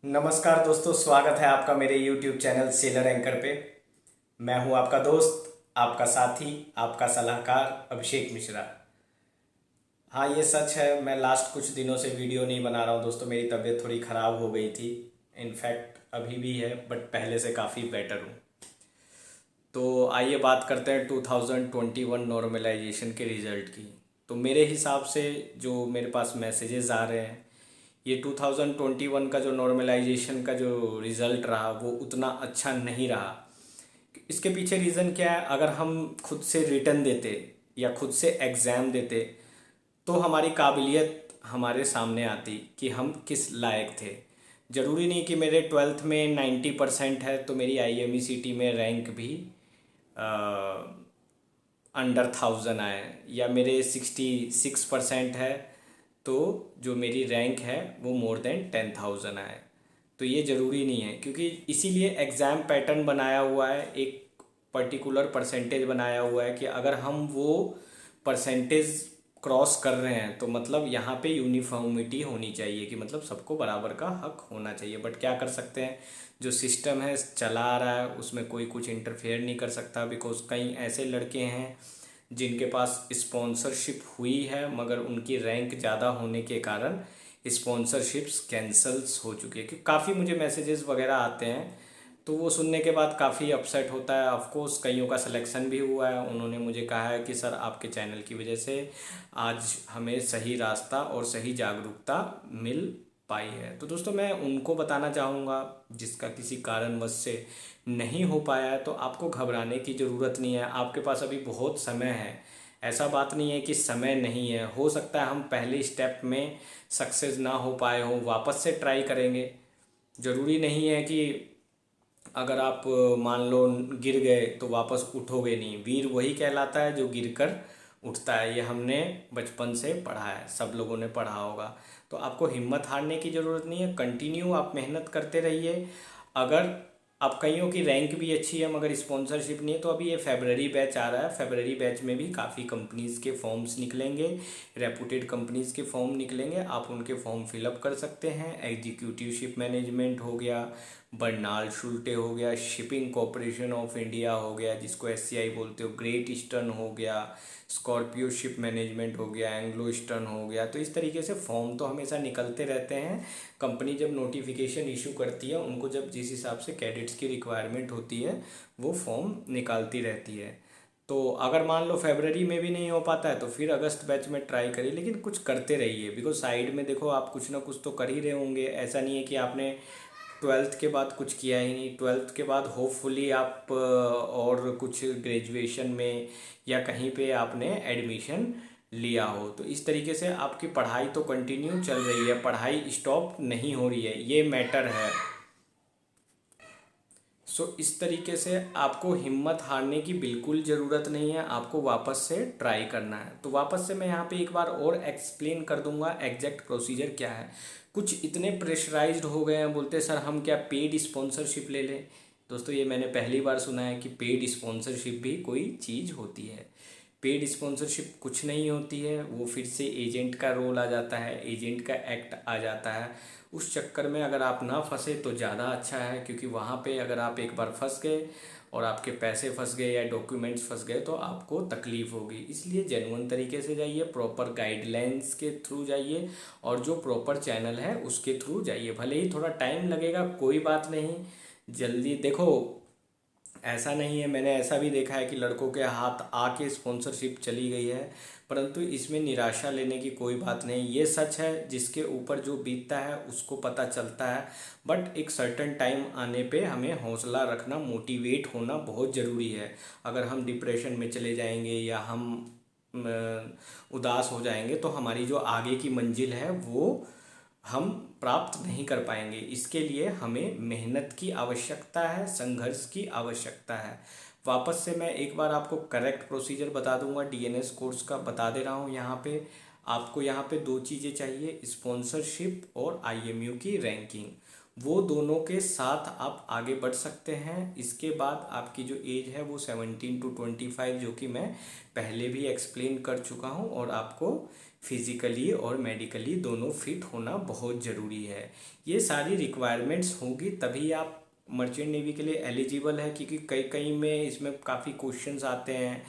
नमस्कार दोस्तों, स्वागत है आपका मेरे YouTube चैनल सेलर एंकर पे। मैं हूं आपका दोस्त, आपका साथी, आपका सलाहकार अभिषेक मिश्रा। हाँ, ये सच है, मैं लास्ट कुछ दिनों से वीडियो नहीं बना रहा हूँ दोस्तों। मेरी तबीयत थोड़ी ख़राब हो गई थी। इनफैक्ट अभी भी है, बट पहले से काफ़ी बेटर हूँ। तो आइए बात करते हैं 2021 नॉर्मलाइजेशन के रिज़ल्ट की। तो मेरे हिसाब से जो मेरे पास मैसेजेस आ रहे हैं, ये 2021 का जो नॉर्मलाइजेशन का जो रिज़ल्ट रहा वो उतना अच्छा नहीं रहा। इसके पीछे रीज़न क्या है? अगर हम खुद से रिटर्न देते या खुद से एग्ज़ाम देते तो हमारी काबिलियत हमारे सामने आती कि हम किस लायक थे। ज़रूरी नहीं कि मेरे 12th में 90% है तो मेरी IMECT में रैंक भी अंडर 1000 आए, या मेरे 66% है तो जो मेरी रैंक है वो मोर देन 10,000 आए। तो ये ज़रूरी नहीं है, क्योंकि इसीलिए एग्ज़ाम पैटर्न बनाया हुआ है, एक पर्टिकुलर परसेंटेज बनाया हुआ है कि अगर हम वो परसेंटेज क्रॉस कर रहे हैं तो मतलब यहाँ पे यूनिफॉर्मिटी होनी चाहिए, कि मतलब सबको बराबर का हक होना चाहिए। बट क्या कर सकते हैं, जो सिस्टम है चला आ रहा है उसमें कोई कुछ इंटरफेयर नहीं कर सकता। बिकॉज कई ऐसे लड़के हैं जिनके पास स्पॉन्सरशिप हुई है मगर उनकी रैंक ज़्यादा होने के कारण स्पॉन्सरशिप्स कैंसल्स हो चुकी है। क्योंकि काफ़ी मुझे मैसेजेस वगैरह आते हैं तो वो सुनने के बाद काफ़ी अपसेट होता है। ऑफ कोर्स कईयों का सिलेक्शन भी हुआ है, उन्होंने मुझे कहा है कि सर आपके चैनल की वजह से आज हमें सही रास्ता और सही जागरूकता मिल पाई है। तो दोस्तों मैं उनको बताना चाहूँगा, जिसका किसी कारणवश से नहीं हो पाया है तो आपको घबराने की ज़रूरत नहीं है। आपके पास अभी बहुत समय है। ऐसा बात नहीं है कि समय नहीं है, हो सकता है हम पहले स्टेप में सक्सेस ना हो पाए हों, वापस से ट्राई करेंगे। ज़रूरी नहीं है कि अगर आप मान लो गिर गए तो वापस उठोगे नहीं। वीर वही कहलाता है जो गिरकर उठता है। ये हमने बचपन से पढ़ा है, सब लोगों ने पढ़ा होगा। तो आपको हिम्मत हारने की ज़रूरत नहीं है, कंटिन्यू आप मेहनत करते रहिए। अगर अब कईयों की रैंक भी अच्छी है मगर स्पॉन्सरशिप नहीं है, तो अभी ये फेबररी बैच आ रहा है। फेबररी बैच में भी काफ़ी कंपनीज़ के फॉर्म्स निकलेंगे, रेपुटेड कंपनीज़ के फॉर्म निकलेंगे। आप उनके फॉर्म फिलअप कर सकते हैं। एग्जीक्यूटिव शिप मैनेजमेंट हो गया, बर्नाल शुल्टे हो गया, शिपिंग कॉरपोरेशन ऑफ इंडिया हो गया जिसको SCI बोलते हो, ग्रेट ईस्टर्न हो गया, स्कॉर्पियो शिप मैनेजमेंट हो गया, एंग्लो ईस्टर्न हो गया। तो इस तरीके से फॉर्म तो हमेशा निकलते रहते हैं। कंपनी जब नोटिफिकेशन इशू करती है, उनको जब जिस हिसाब से कैडेट्स की रिक्वायरमेंट होती है वो फॉर्म निकालती रहती है। तो अगर मान लो फरवरी में भी नहीं हो पाता है तो फिर अगस्त बैच में ट्राई करिए, लेकिन कुछ करते रहिए। बिकॉज साइड में देखो आप कुछ ना कुछ तो कर ही रहे होंगे। ऐसा नहीं है कि आपने 12th के बाद कुछ किया ही नहीं। 12th के बाद होपफुली आप और कुछ ग्रेजुएशन में या कहीं पे आपने एडमिशन लिया हो। तो इस तरीके से आपकी पढ़ाई तो कंटिन्यू चल रही है, पढ़ाई स्टॉप नहीं हो रही है, ये मैटर है। इस तरीके से आपको हिम्मत हारने की बिल्कुल ज़रूरत नहीं है, आपको वापस से ट्राई करना है। तो वापस से मैं यहाँ पे एक बार और एक्सप्लेन कर दूंगा एग्जैक्ट प्रोसीजर क्या है। कुछ इतने प्रेशराइज्ड हो गए हैं, बोलते सर हम क्या पेड स्पॉन्सरशिप ले लें। दोस्तों ये मैंने पहली बार सुना है कि पेड स्पॉन्सरशिप भी कोई चीज़ होती है। पेड स्पॉन्सरशिप कुछ नहीं होती है, वो फिर से एजेंट का रोल आ जाता है, एजेंट का एक्ट आ जाता है। उस चक्कर में अगर आप ना फंसे तो ज़्यादा अच्छा है, क्योंकि वहाँ पे अगर आप एक बार फंस गए और आपके पैसे फंस गए या डॉक्यूमेंट्स फंस गए तो आपको तकलीफ़ होगी। इसलिए जेन्युइन तरीके से जाइए, प्रॉपर गाइडलाइंस के थ्रू जाइए और जो प्रॉपर चैनल है उसके थ्रू जाइए। भले ही थोड़ा टाइम लगेगा, कोई बात नहीं, जल्दी देखो। ऐसा नहीं है, मैंने ऐसा भी देखा है कि लड़कों के हाथ आके स्पॉन्सरशिप चली गई है, परंतु इसमें निराशा लेने की कोई बात नहीं। ये सच है, जिसके ऊपर जो बीतता है उसको पता चलता है। बट एक सर्टेन टाइम आने पे हमें हौसला रखना, मोटिवेट होना बहुत ज़रूरी है। अगर हम डिप्रेशन में चले जाएंगे या हम उदास हो जाएंगे तो हमारी जो आगे की मंजिल है वो हम प्राप्त नहीं कर पाएंगे। इसके लिए हमें मेहनत की आवश्यकता है, संघर्ष की आवश्यकता है। वापस से मैं एक बार आपको करेक्ट प्रोसीजर बता दूंगा, DNS कोर्स का बता दे रहा हूँ यहाँ पे। आपको यहाँ पे दो चीज़ें चाहिए, स्पॉन्सरशिप और IMU की रैंकिंग। वो दोनों के साथ आप आगे बढ़ सकते हैं। इसके बाद आपकी जो एज है वो 17 to 25, जो कि मैं पहले भी एक्सप्लेन कर चुका हूँ और आपको फिजिकली और मेडिकली दोनों फिट होना बहुत ज़रूरी है। ये सारी रिक्वायरमेंट्स होगी तभी आप मर्चेंट नेवी के लिए एलिजिबल है, क्योंकि कई कई में इसमें काफ़ी क्वेश्चंस आते हैं।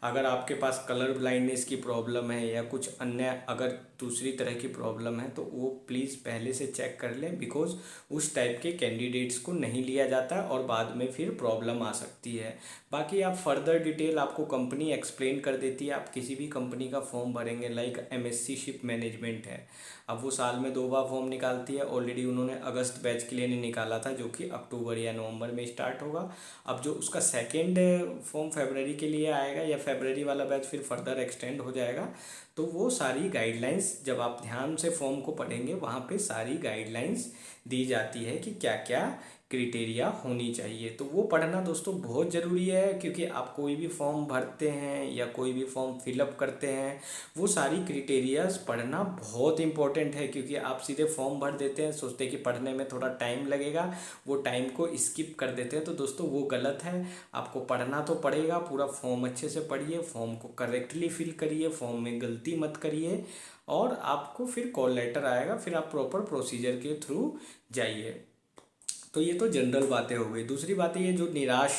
अगर आपके पास कलर ब्लाइंडनेस की प्रॉब्लम है या कुछ अन्य अगर दूसरी तरह की प्रॉब्लम है तो वो प्लीज़ पहले से चेक कर लें, बिकॉज उस टाइप के कैंडिडेट्स को नहीं लिया जाता और बाद में फिर प्रॉब्लम आ सकती है। बाकी आप फर्दर डिटेल आपको कंपनी एक्सप्लेन कर देती है। आप किसी भी कंपनी का फॉर्म भरेंगे, लाइक एमएससी शिप मैनेजमेंट है, अब वो साल में 2 बार फॉर्म निकालती है। ऑलरेडी उन्होंने अगस्त बैच के लिए नहीं निकाला था, जो कि अक्टूबर या नवंबर में स्टार्ट होगा। अब जो उसका सेकेंड फॉर्म फरवरी के लिए आएगा या फरवरी वाला बैच फिर फर्दर एक्सटेंड हो जाएगा। तो वो सारी गाइडलाइंस जब आप ध्यान से फॉर्म को पढ़ेंगे वहाँ पे सारी गाइडलाइंस दी जाती है कि क्या क्या क्रिटेरिया होनी चाहिए। तो वो पढ़ना दोस्तों बहुत ज़रूरी है, क्योंकि आप कोई भी फॉर्म भरते हैं या कोई भी फॉर्म फिलअप करते हैं, वो सारी क्रिटेरियाज पढ़ना बहुत इंपॉर्टेंट है। क्योंकि आप सीधे फॉर्म भर देते हैं, सोचते हैं कि पढ़ने में थोड़ा टाइम लगेगा, वो टाइम को स्किप कर देते हैं। तो दोस्तों वो गलत है। आपको पढ़ना तो पड़ेगा, पूरा फॉर्म अच्छे से पढ़िए, फॉर्म को करेक्टली फिल करिए, फॉर्म में गलती मत करिए, और आपको फिर कॉल लेटर आएगा, फिर आप प्रॉपर प्रोसीजर के थ्रू जाइए। तो ये तो जनरल बातें हो गई। दूसरी बात ये जो निराश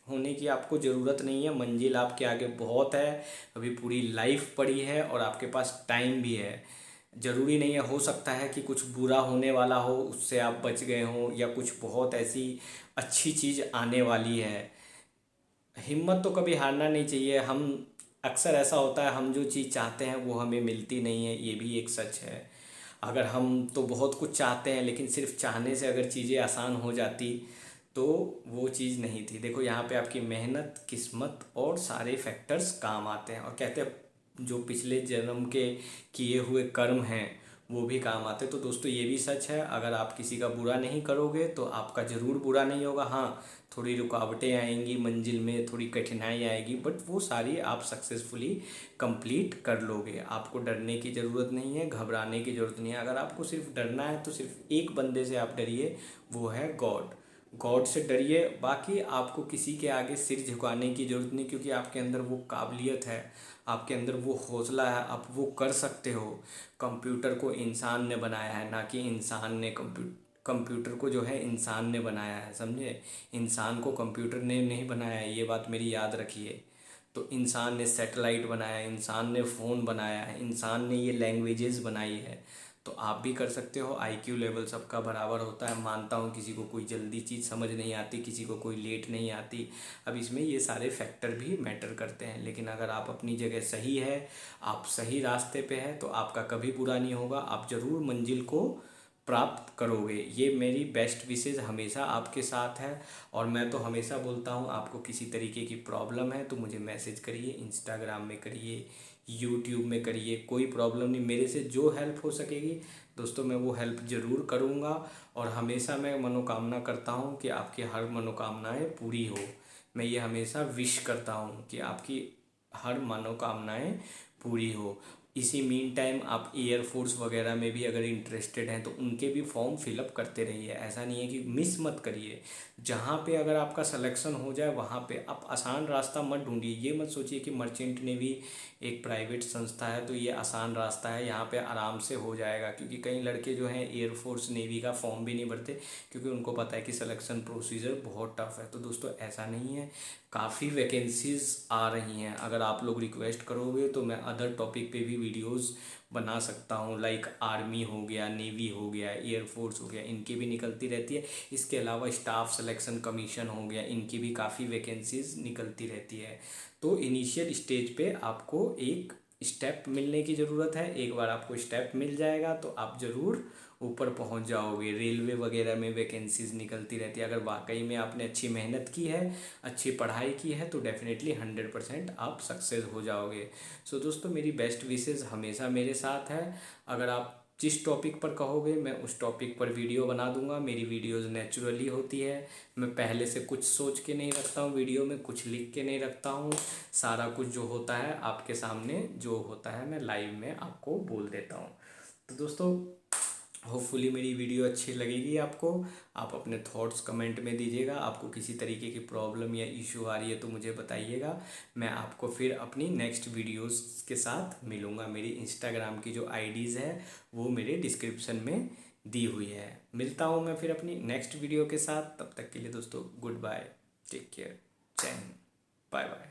होने की आपको ज़रूरत नहीं है, मंजिल आपके आगे बहुत है, अभी पूरी लाइफ पड़ी है और आपके पास टाइम भी है। ज़रूरी नहीं है, हो सकता है कि कुछ बुरा होने वाला हो उससे आप बच गए हों, या कुछ बहुत ऐसी अच्छी चीज़ आने वाली है। हिम्मत तो कभी हारना नहीं चाहिए। हम अक्सर ऐसा होता है, हम जो चीज़ चाहते हैं वो हमें मिलती नहीं है, ये भी एक सच है। अगर हम तो बहुत कुछ चाहते हैं लेकिन सिर्फ चाहने से अगर चीज़ें आसान हो जाती तो वो चीज़ नहीं थी। देखो यहाँ पे आपकी मेहनत, किस्मत और सारे फैक्टर्स काम आते हैं, और कहते हैं जो पिछले जन्म के किए हुए कर्म हैं वो भी काम आते हैं। तो दोस्तों ये भी सच है, अगर आप किसी का बुरा नहीं करोगे तो आपका ज़रूर बुरा नहीं होगा। हाँ, थोड़ी रुकावटें आएंगी मंजिल में, थोड़ी कठिनाई आएगी, बट वो सारी आप सक्सेसफुली कंप्लीट कर लोगे। आपको डरने की ज़रूरत नहीं है, घबराने की ज़रूरत नहीं है। अगर आपको सिर्फ डरना है तो सिर्फ एक बंदे से आप डरिए, वो है गॉड। गॉड से डरिए, बाकी आपको किसी के आगे सिर झुकाने की ज़रूरत नहीं, क्योंकि आपके अंदर वो काबिलियत है, आपके अंदर वो हौसला है, आप वो कर सकते हो। कंप्यूटर को इंसान ने बनाया है, ना कि इंसान ने कंप्यूटर को जो है इंसान ने बनाया है, समझे। इंसान को कंप्यूटर ने नहीं बनाया है, ये बात मेरी याद रखिए। तो इंसान ने सैटेलाइट बनाया है, इंसान ने फ़ोन बनाया है, इंसान ने ये लैंग्वेजेस बनाई है। तो आप भी कर सकते हो। आईक्यू लेवल सबका बराबर होता है, मानता हूँ किसी को कोई जल्दी चीज़ समझ नहीं आती, किसी को कोई लेट नहीं आती। अब इसमें ये सारे फैक्टर भी मैटर करते हैं, लेकिन अगर आप अपनी जगह सही है, आप सही रास्ते पे हैं, तो आपका कभी बुरा नहीं होगा, आप ज़रूर मंजिल को प्राप्त करोगे। ये मेरी बेस्ट विशेज़ हमेशा आपके साथ है। और मैं तो हमेशा बोलता हूँ, आपको किसी तरीके की प्रॉब्लम है तो मुझे मैसेज करिए, इंस्टाग्राम में करिए, यूट्यूब में करिए, कोई प्रॉब्लम नहीं। मेरे से जो हेल्प हो सकेगी दोस्तों मैं वो हेल्प ज़रूर करूँगा। और हमेशा मैं मनोकामना करता हूँ कि आपकी हर मनोकामनाएँ पूरी हो। मैं ये हमेशा विश करता हूँ कि आपकी हर मनोकामनाएँ पूरी हो। इसी मीन टाइम आप एयरफोर्स वगैरह में भी अगर इंटरेस्टेड हैं तो उनके भी फॉर्म फिलअप करते रहिए। ऐसा नहीं है कि मिस मत करिए। जहाँ पे अगर आपका सिलेक्शन हो जाए वहाँ पे आप आसान रास्ता मत ढूंढिए। ये मत सोचिए कि मर्चेंट नेवी एक प्राइवेट संस्था है तो ये आसान रास्ता है, यहाँ पे आराम से हो जाएगा। क्योंकि कई लड़के जो हैं एयरफोर्स नेवी का फॉर्म भी नहीं भरते, क्योंकि उनको पता है कि सिलेक्शन प्रोसीजर बहुत टफ है। तो दोस्तों ऐसा नहीं है, काफ़ी वैकेंसीज़ आ रही हैं। अगर आप लोग रिक्वेस्ट करोगे तो मैं अदर टॉपिक पे भी वीडियोस बना सकता हूँ, लाइक आर्मी हो गया, नेवी हो गया, एयरफोर्स हो गया, इनकी भी निकलती रहती है। इसके अलावा स्टाफ सिलेक्शन कमीशन हो गया, इनकी भी काफ़ी वैकेंसीज़ निकलती रहती है। तो इनिशियल स्टेज पे आपको एक स्टेप मिलने की ज़रूरत है। एक बार आपको स्टेप मिल जाएगा तो आप ज़रूर ऊपर पहुंच जाओगे। रेलवे वगैरह में वैकेंसीज निकलती रहती है। अगर वाकई में आपने अच्छी मेहनत की है, अच्छी पढ़ाई की है, तो डेफिनेटली 100% आप सक्सेस हो जाओगे। सो दोस्तों मेरी बेस्ट विशेज़ हमेशा मेरे साथ है। अगर आप जिस टॉपिक पर कहोगे मैं उस टॉपिक पर वीडियो बना दूंगा। मेरी वीडियोज़ नेचुरली होती है, मैं पहले से कुछ सोच के नहीं रखता हूँ, वीडियो में कुछ लिख के नहीं रखता हूँ। सारा कुछ जो होता है आपके सामने जो होता है मैं लाइव में आपको बोल देता हूँ। तो दोस्तों होपफुली मेरी वीडियो अच्छी लगेगी आपको। आप अपने थॉट्स कमेंट में दीजिएगा। आपको किसी तरीके की प्रॉब्लम या इशू आ रही है तो मुझे बताइएगा। मैं आपको फिर अपनी नेक्स्ट वीडियोस के साथ मिलूँगा। मेरी इंस्टाग्राम की जो आईडीज़ है वो मेरे डिस्क्रिप्शन में दी हुई है। मिलता हूँ मैं फिर अपनी नेक्स्ट वीडियो के साथ। तब तक के लिए दोस्तों गुड बाय, टेक केयर, जय हिंद, बाय बाय।